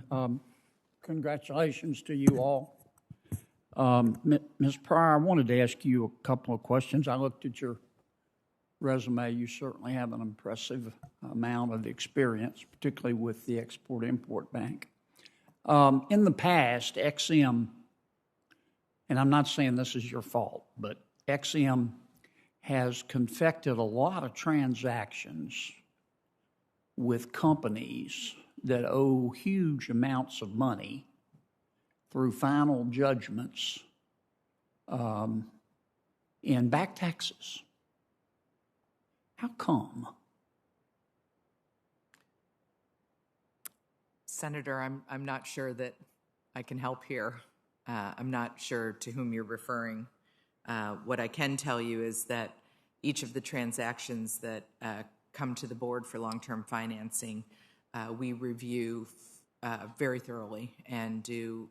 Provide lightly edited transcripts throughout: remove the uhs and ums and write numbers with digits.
Chairman. Congratulations to you all. Ms. Pryor, I wanted to ask you a couple of questions. I looked at your resume. You certainly have an impressive amount of experience, particularly with the Export-Import Bank. In the past, XM, and I'm not saying this is your fault, but XM has confected a lot of transactions with companies that owe huge amounts of money through final judgments in back taxes. How come? Senator, I'm not sure that I can help here. I'm not sure to whom you're referring. What I can tell you is that each of the transactions that come to the board for long-term financing, we review very thoroughly and do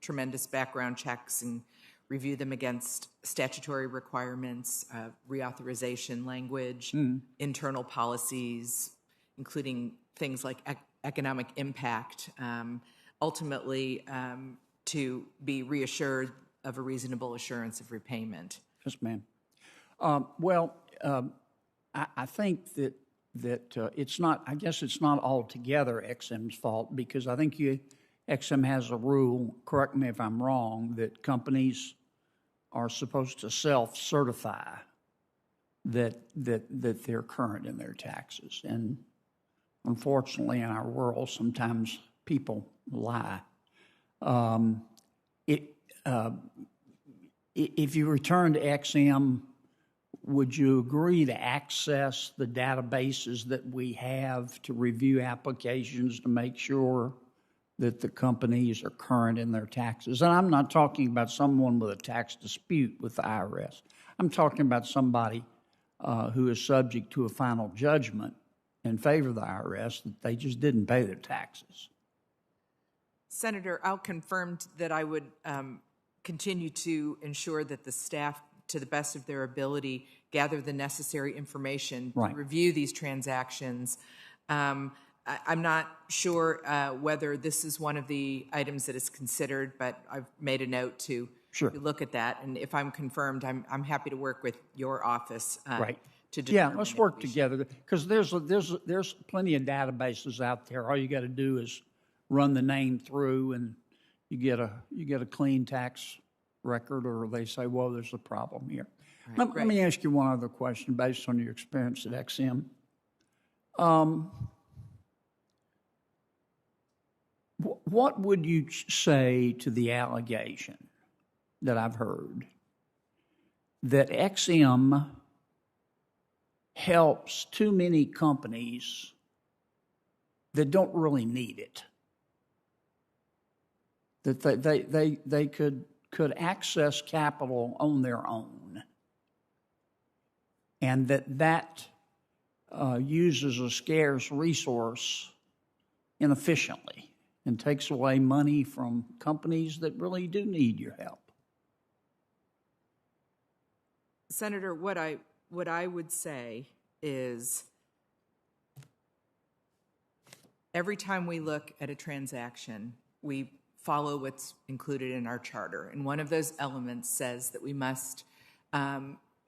tremendous background checks and review them against statutory requirements, reauthorization language, internal policies, including things like economic impact, ultimately to be reassured of a reasonable assurance of repayment. Yes, ma'am. I think that it's not, I guess it's not altogether XM's fault, because I think XM has a rule, correct me if I'm wrong, that companies are supposed to self-certify that they're current in their taxes. And unfortunately, in our world, sometimes people lie. If you return to XM, would you agree to access the databases that we have to review applications to make sure that the companies are current in their taxes? And I'm not talking about someone with a tax dispute with the IRS. I'm talking about somebody who is subject to a final judgment in favor of the IRS that they just didn't pay their taxes. Senator, I'll confirm that I would continue to ensure that the staff, to the best of their ability, gather the necessary information to review these transactions. I'm not sure whether this is one of the items that is considered, but I've made a note to look at that. And if I'm confirmed, I'm happy to work with your office to determine. Let's work together, because there's plenty of databases out there. All you got to do is run the name through, and you get a clean tax record, or they say, well, there's a problem here. Let me ask you one other question based on your experience at XM. What would you say to the allegation that I've heard that XM helps too many companies that don't really need it? That they could access capital on their own, and that uses a scarce resource inefficiently and takes away money from companies that really do need your help. Senator, what I would say is every time we look at a transaction, we follow what's included in our charter. And one of those elements says that we must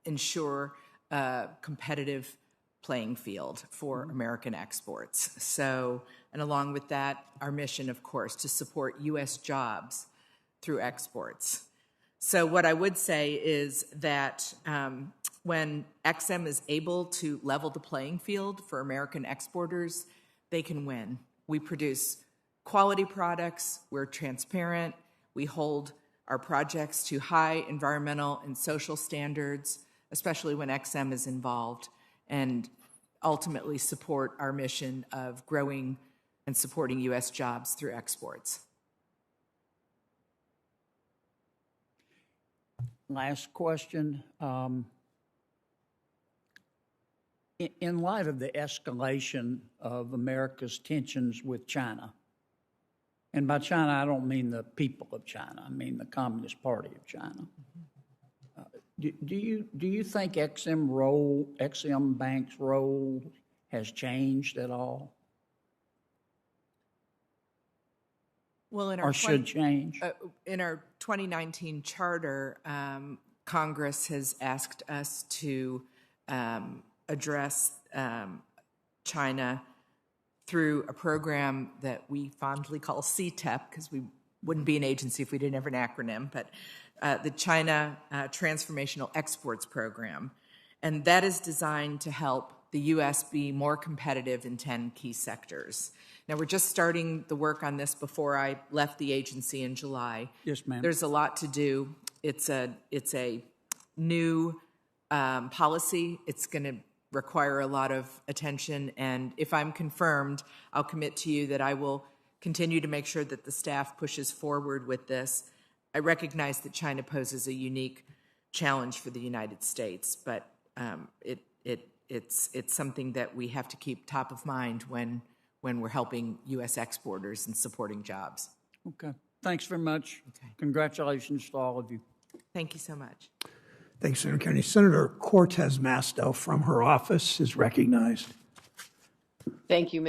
ensure a competitive playing field for American exports. So, and along with that, our mission, of course, to support U.S. jobs through exports. So what I would say is that when XM is able to level the playing field for American exporters, they can win. We produce quality products, we're transparent, we hold our projects to high environmental and social standards, especially when XM is involved, and ultimately support our mission of growing and supporting U.S. jobs through exports. Last question. In light of the escalation of America's tensions with China, and by China, I don't mean the people of China, I mean the Communist Party of China. Do you think XM Bank's role has changed at all? Well, or should change? in our 2019 charter, Congress has asked us to address China through a program that we fondly call CTEP, because we wouldn't be an agency if we didn't have an acronym, but the China Transformational Exports Program. And that is designed to help the U.S. be more competitive in 10 key sectors. Now, we're just starting the work on this before I left the agency in July. Yes, ma'am. There's a lot to do. It's a new policy. It's going to require a lot of attention. And if I'm confirmed, I'll commit to you that I will continue to make sure that the staff pushes forward with this. I recognize that China poses a unique challenge for the United States, but it's something that we have to keep top of mind when we're helping U.S. exporters and supporting jobs. Okay. Thanks very much. Okay. Congratulations to all of you. Thank you so much. Thanks, Senator Kennedy. Senator Cortez Masto from her office is recognized. Thank you,